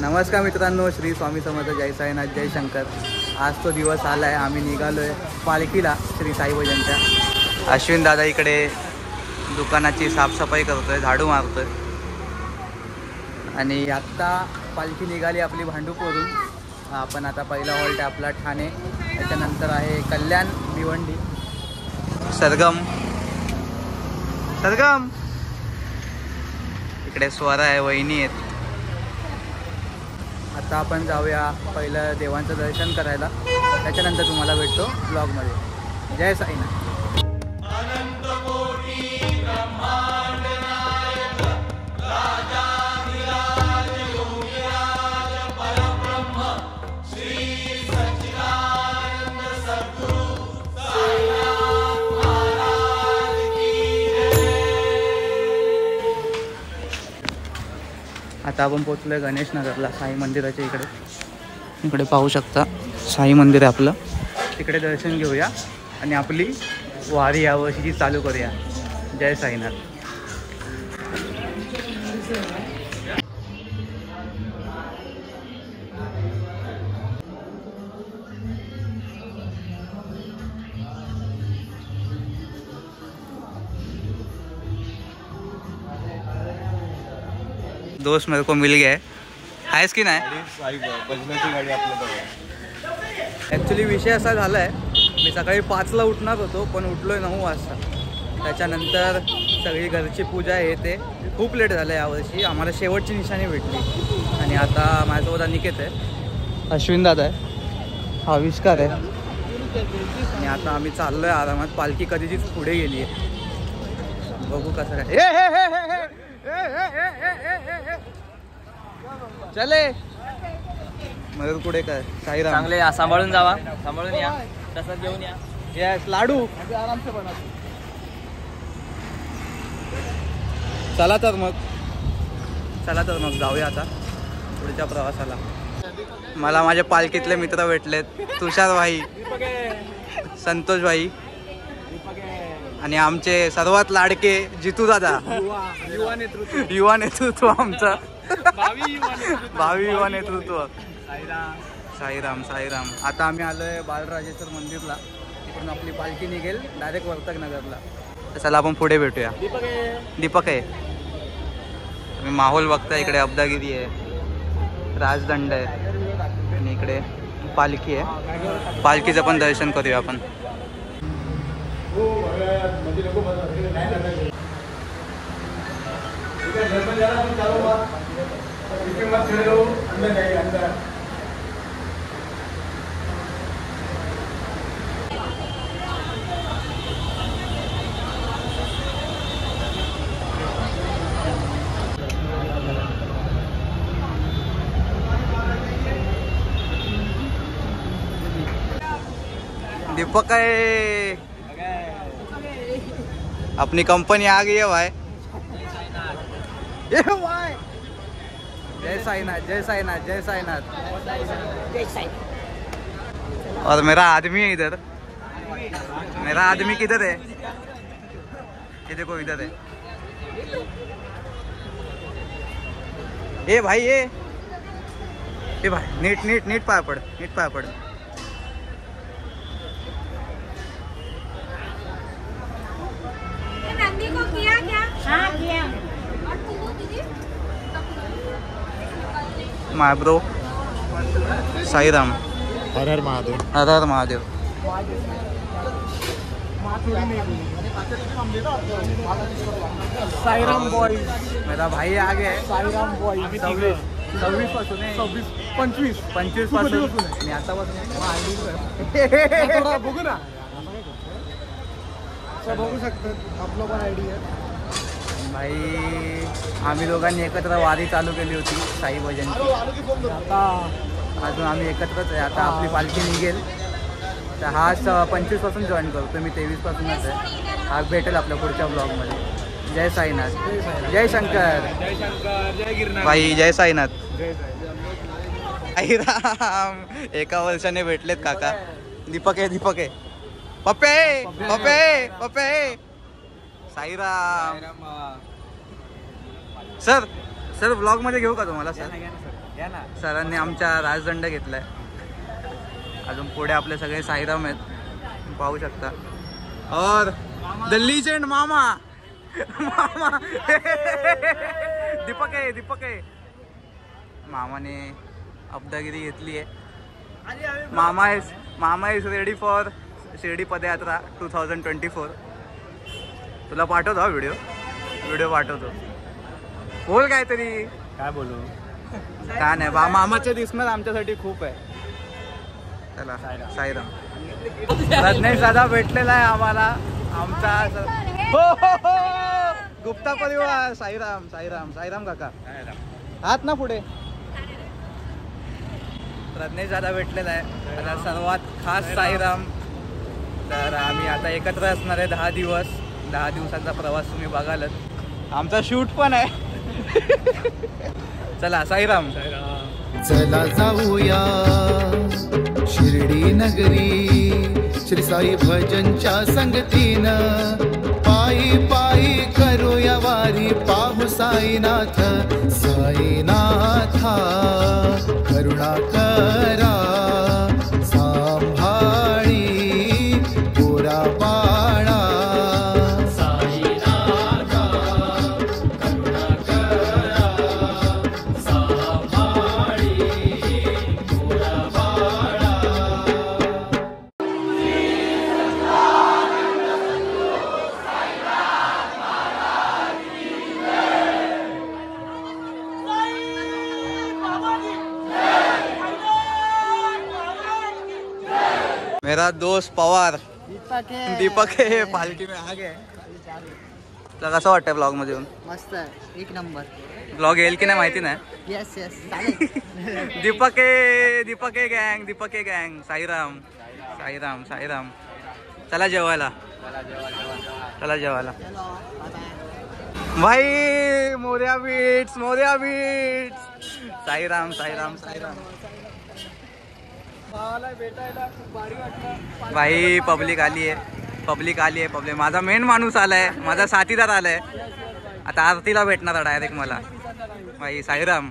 नमस्कार मित्रांनो, श्री स्वामी समर्थ, जय साईनाथ, जय शंकर. आज तो दिवस आला आहे. आम्ही निघालोय पालखीला श्री साई भजनच्या. अश्विन दादा इकडे दुकानाची साफसफाई करतोय, झाडू मारतोय. आणि आत्ता पालखी निघाली आपली भांडूपवरून. आपण आता पहिला हॉल्ट आहे आपला ठाणे, त्याच्यानंतर आहे कल्याण, भिवंडी. सरगम सरगम इकडे स्वरा आहे, वहिनी आहेत. आता आपण जाऊया पहिलं देवांचं दर्शन करायला, त्याच्यानंतर तुम्हाला भेटतो ब्लॉगमध्ये. जय साईनाथ. आता आपण पोचलोय गणेश नगरला, साई मंदिराच्या इकडे. इकडे पाहू शकता साई मंदिर आहे आपलं. तिकडे दर्शन घेऊया आणि आपली वारी यावर्षीची चालू करूया. जय साईनाथ. दोस्त मेरे को मिल गया है. आहेस की नाही? ॲक्च्युली विषय असा झाला आहे, मी सकाळी 5ला उठणार होतो पण उठलोय 9 वाजता. त्याच्यानंतर सगळी घरची पूजा आहे, ते खूप लेट झालं यावर्षी. आम्हाला शेवटची निशाणी भेटली. आणि आता माझ्यासोबत अनिकेत आहे, अश्विन दादा आहे, आविष्कार आहे. आणि आता आम्ही चाललोय आरामात. पालखी कधीचीच पुढे गेली आहे, बघू कसं काय. चले मयूर पुढे काय साईराम. चांगले या, सांभाळून जावा, सांभाळून या, तसंच घेऊन या. यस लाडू. चला तर मग जाऊया आता पुढच्या प्रवासाला. मला माझ्या पालखीतले मित्र भेटलेत, तुषार भाई, संतोष भाई आणि आमचे सर्वात लाडके जितू दादा. युवा नेतृत्व आमचं, भावी युवा नेतृत्व. साईराम साईराम. आता आम्ही आलोय बालराजेश्वर मंदिरला. इकडून आपली पालखी निघेल डायरेक्ट वर्तक नगरला. तर चला आपण पुढे भेटूया. दीपक आहे. तुम्ही माहोल बघता, इकडे अब्दागिरी आहे, राजदंड आहे आणि इकडे पालखी आहे. पालखीचं पण दर्शन करूया आपण. दीपक है, अपनी कंपनी आ गई है भाई. ये भाई जय साईनाथ, जय साईनाथ, जय साईनाथ. और मेरा आदमी है इधर. मेरा आदमी किधर है? ये देखो इधर है. ए भाई ये भाई नीट नीट नीट पाय पड, नीट पाय पड. माय ब्रो साईराम. हर हर महादेव. हर हर महादेव. साईराम बॉय. मेरा भाई आ गया है. साईराम बॉय. 26 पासून 25 पासून मी आता बघू ना, बघू शकतात आपलं पण आयडी आहे. भाई आम्ही दोघांनी एकत्र वारी चालू केली होती साई भजनची. आता अजून आम्ही एकत्रच आहे. आता आपली पालखी निघेल तर हा 25 पासून जॉईन करतो, मी 23 पासूनच आहे. हा भेटेल आपल्या पुढच्या ब्लॉगमध्ये. जय साईनाथ, जय शंकर, जय गिरनार भाई. जय साईनाथ. जय साईराम. एका वर्षाने भेटलेत काका. दीपक आहे. पप्पे. साईराम. सर ब्लॉग मध्ये घेऊ का तुम्हाला? सर सरांनी आमच्या राजदंड घेतलाय. अजून पुढे आपले सगळे साईराम आहेत, पाहू शकता. और द लिजेंड मामा मामा दीपक आहे. मामाने अब्दागिरी घेतली आहे. मामा इज रेडी फॉर शिर्डी पदयात्रा 2024. तुला पाठवतो व्हिडिओ पाठवतो. बोल काहीतरी. काय बोलू. काय नाही मामाचे दिसणार आमच्यासाठी खूप आहे. चला साईराम. रत्नेश दादा भेटलेला आहे आम्हाला. आमचा हो गुप्ता परिवार. साईराम काका हात ना पुढे. रत्नेश दादा भेटलेला आहे. आता सर्वात खास साईराम. तर आम्ही आता एकत्र असणार आहे 10 दिवस. 10 दिवसांचा प्रवास तुम्ही बघालच. आमचा शूट पण आहे. चला साईराम. चला जाऊया शिर्डी नगरी श्री साई भजनच्या संगतीनं. पायी पायी करूया वारी पाहू साईनाथ. साईनाथा करुणा करा सांभाळी पुरा बाळा. मेरा दोस्त पवार दीपक है पालखी में आ गए. तुला कसं वाटतंय ब्लॉग मध्ये येऊन. मस्त आहे, एक नंबर. ब्लॉग येईल की नाही माहिती नाही. येस दीपक है गँग. साईराम. चला जेवायला. भाई मोर्या बीट्स. साईराम. भाई पब्लिक आली आहे. माझा मेन माणूस आलाय, माझा साथीदार आलाय. आता आरतीला भेटणार डायरेक्ट मला. भाई साईराम.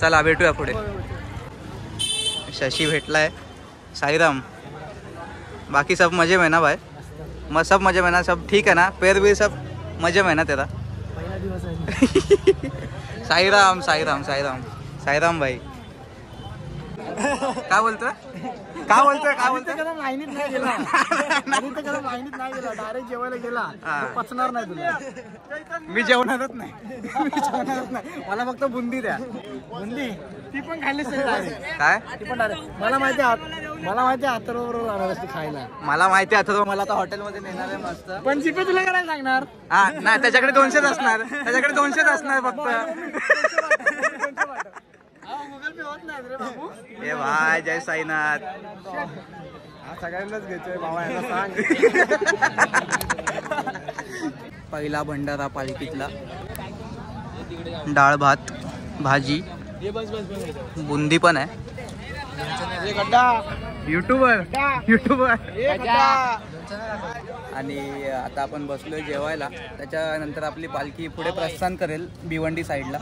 चला भेटूया पुढे. शशी भेटलाय. साईराम. बाकी सब मजे में ना भाई. सब मजे में ना. सब ठीक है ना. पैर भी सब मजे में ना तेरा. साईराम भाई. काय बोलतोय. माहिनीत नाही गेला. डायरेक्ट जेवायला गेला. पचणार नाही तुला. मी जेवणारच नाही. मला फक्त बुंदी द्या. बुंदी ती पण खाल्ली काय. ती पण मला माहिती हातरोबर राहणार असते खायला. मला माहिती आहे आता मला आता हॉटेलमध्ये नेणार आहे मस्त. पण जीपे तुला करायला सांगणार. हा नाही त्याच्याकडे 200 असणार. फक्त. गुगल पे होत नाही रे बाबू. ए भाई जय साईनाथ. सगळ्यांनाच घ्यायचंय बाबा यांना सांग. पहिला भंडारा पालखीतला. डाळ भात भाजी बुंदी पण आहे. युट्यूबर. आणि आता आपण बसलोय जेवायला. त्याच्यानंतर आपली पालखी पुढे प्रस्थान करेल भिवंडी साईडला.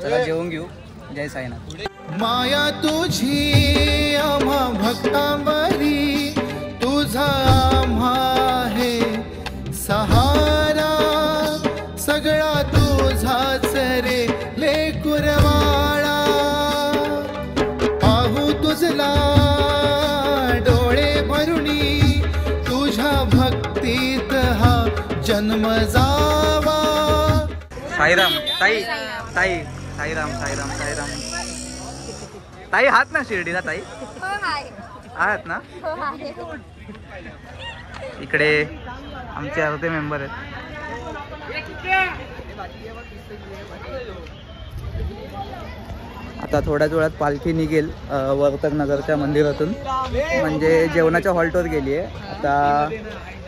चला जेवून घेऊ. जय साईनाथ. माया तुझी आम्हा भक्तांवरी तुझा आम्हा आहे सहारा. सगळा तुझाच रे लेकुरवाळा. पाहू तुझला डोळे भरुणी तुझ्या भक्तीत हा जन्म जावा. साईराम. ताई हात ना शिर्डीला. ताई आहात ना. इकडे आमचे अर्धे मेंबर आहेत. आता थोड्याच वेळात पालखी निघेल वर्तक नगरच्या मंदिरातून. म्हणजे जेवणाच्या हॉल्टवर गेली आहे. आता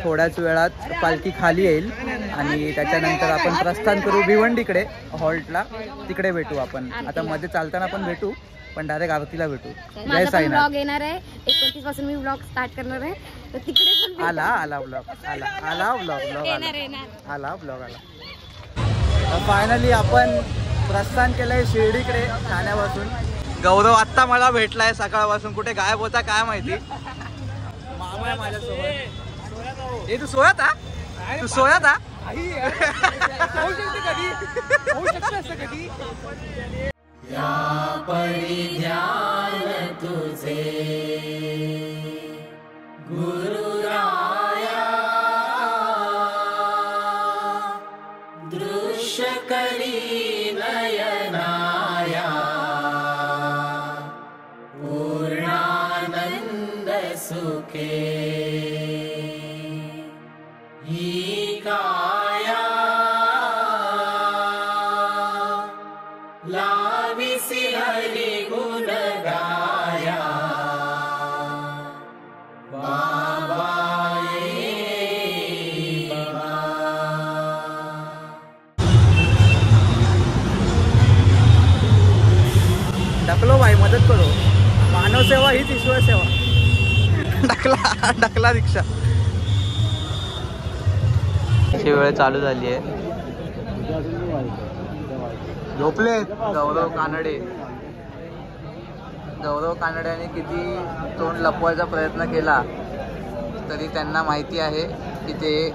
थोड्याच वेळात पालखी खाली येईल आणि त्याच्यानंतर आपण प्रस्थान करू भिवंडीकडे हॉल्टला. तिकडे भेटू आपण. आता मध्ये चालताना पण भेटू पण डायरेक्ट आरतीला भेटू. जय साईनाथ. ब्लॉग येणार आहे 29 पासून मी ब्लॉग स्टार्ट करणार आहे. तर तिकडे पण आला ब्लॉग. फायनली आपण प्रस्थान केलंय शिर्डीकडे ठाण्यापासून. गौरव आत्ता मला भेटलाय सकाळपासून, कुठे गायब होता काय माहिती. मामा आहे माझ्यासोबत. ए तू सोयात हा? तू सोयात हा? होऊ शकते कधी, होऊ शकते असं कधी. ढकलो भाई, मदत करो. मानव सेवा हीच ईश्वर सेवा. ढकला रिक्षा. अशी वेळ चालू झाली आहे. झोपले गौरव कानड्याने किती तोंड लपवायचा प्रयत्न केला तरी त्यांना माहिती आहे की ते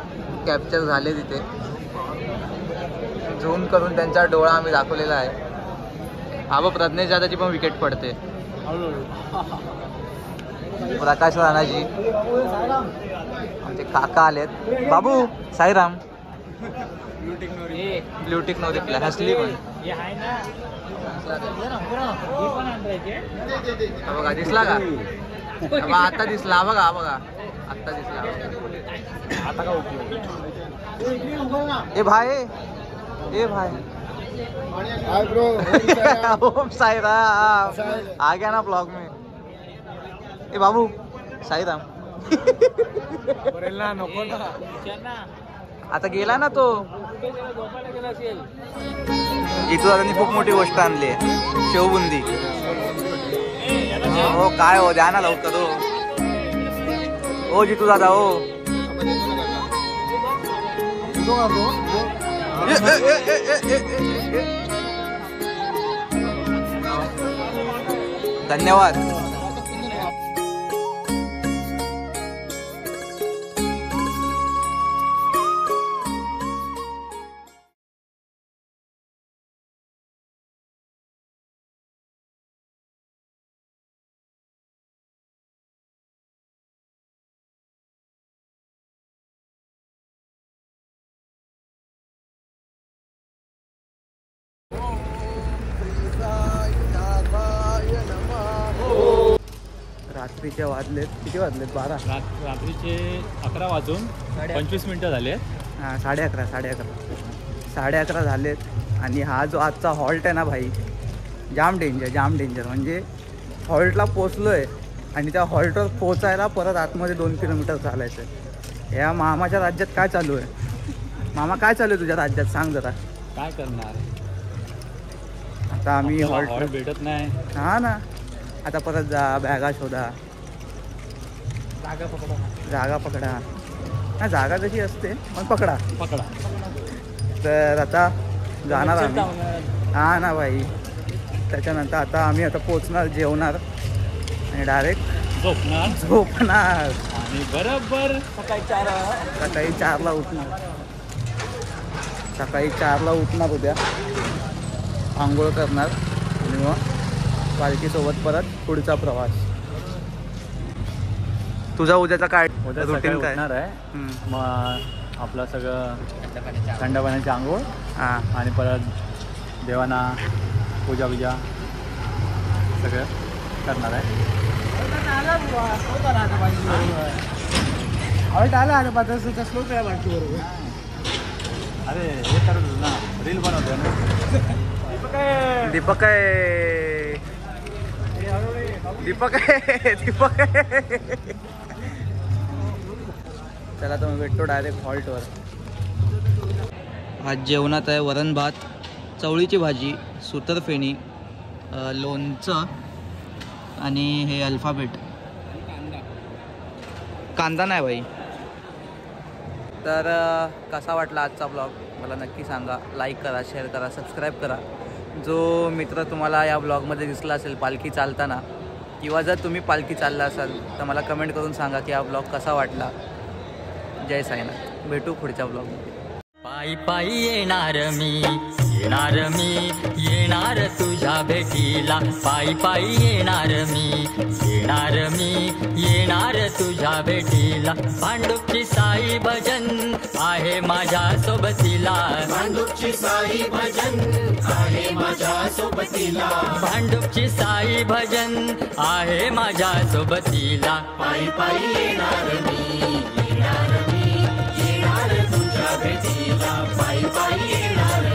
कॅप्चर झाले. तिथे झूम करून त्यांचा डोळा आम्ही दाखवलेला आहे. हा बघ प्रज्ञेश दादाची पण विकेट पडते. प्रकाश राणाजी आमचे काका आलेत. Babu Sairam blue tick no reply हसली पण. बघा दिसला का? आता दिसला बघा आता दिसला. आता का उपयोग. ए भाई ओम साईराम आ गया ना ब्लॉग में. ए बाबू साईराम नको ना. आता गेला ना तो. जितू दादांनी खूप मोठी गोष्ट आणली आहे, शेवबुंदी. हो काय हो, द्या ना लवकर हो जितू दादा हो. धन्यवाद. रात्रीचे वाजलेत किती वाजलेत? 12. रात्रीचे 11 वाजून 25 मिनिटं झाले. हां 11:30 झालेत. आणि हा जो आजचा हॉल्ट आहे ना भाई, जाम डेंजर. म्हणजे हॉल्टला पोचलो आहे आणि त्या हॉल्टवर पोचायला परत आतमध्ये 2 किलोमीटर चालायचं आहे. या मामाच्या राज्यात काय चालू आहे? मामा काय चालू आहे तुझ्या राज्यात सांग जरा. काय करणार, आता आम्ही हॉल्ट भेटत नाही. हां ना, आता परत जा, बॅगा शोधा, जागा पकडा. हा जागा कशी असते पण पकडा. तर आता जाणार आम्ही. हां ना भाई. त्याच्यानंतर आता आम्ही पोचणार, जेवणार आणि डायरेक्ट झोपणार आणि बरोबर सकाळी 4ला उठणार उद्या. आंघोळ करणार आणि मग पालखीसोबत परत पुढचा प्रवास. तुझा उद्याचा काय रुटीन काय? आहे मग आपलं सगळं थंड पाण्याची आंघोळ. हां आणि परत देवांना पूजा सगळं करणार आहे. हॉल्ट आला आणि बदलचा स्लो केला बाकी बरोबर. अरे हे करत होतो ना, रील बनवतो ना. दीपक चला तर भेटतो डायरेक्ट हॉल्टवर. आज जेवणात आहे वरण भात, चवळीची भाजी, सुतरफेणी, लोणचं आणि हे अल्फाबेट. कांदा नाही भाई. तर कसा वाटला आजचा ब्लॉग मला नक्की सांगा. लाईक करा, शेअर करा, सबस्क्राईब करा. जो मित्र तुम्हाला या ब्लॉगमध्ये दिसला असेल पालखी चालताना, किंवा जर तुम्ही पालखी चालला असाल तर मला कमेंट करून सांगा की हा ब्लॉग कसा वाटला. जय साईनाथ. भेटू पुढच्या ब्लॉगमध्ये. पायी पायी येणार मी येणार तुझ्या भेटीला. पायी पायी येणार मी येणार तुझ्या भेटीला. भांडुपची साई भजन आहे माझ्या सोबतीला. भांडुपची साई भजन आहे माझ्या सोबतीला. भांडुपची साई भजन आहे माझ्या सोबतीला. पायी पायी येणार मी येणार तुझ्या भेटीला. पायी पायी येणार